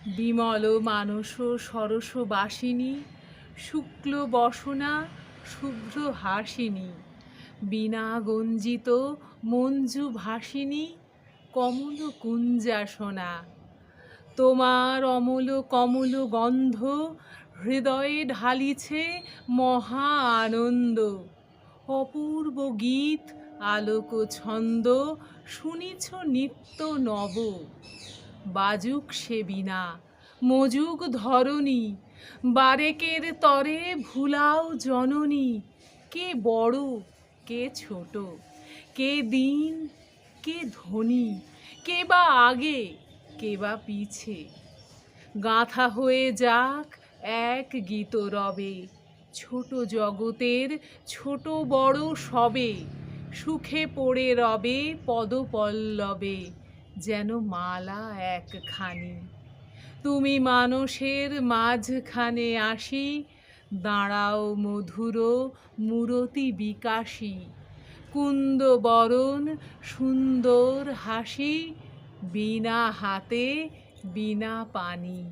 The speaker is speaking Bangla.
বিমল মানস সরস বাসিনী, শুক্ল বসনা শুভ্র হাসিনী, বীণা গঞ্জিত মঞ্জু ভাসিনী, কমল কুঞ্জাসনা। তোমার অমল কমল গন্ধ হৃদয়ে ঢালিছে মহা আনন্দ। অপূর্ব গীত আলোক ছন্দ শুনিছ নিত্য নব। বাজুক সে বীণা মজুক ধরণী, বারেকের তরে ভুলাও জননী। কে বড় কে ছোট, কে দীন কে ধনী, কে বা আগে কে বা পিছে, গাঁথা হয়ে যাক এক গীত রবে। ছোট জগতের ছোট বড় সবে, সুখে পড়ে রবে পদপল্লবে যেন মালা একখানি। তুমি মানসের মাঝখানে আসি, দাঁড়াও মধুর মূরতি বিকাশী। কুন্দ বরণ সুন্দর হাসি, বীণা হাতে বীণা পানি।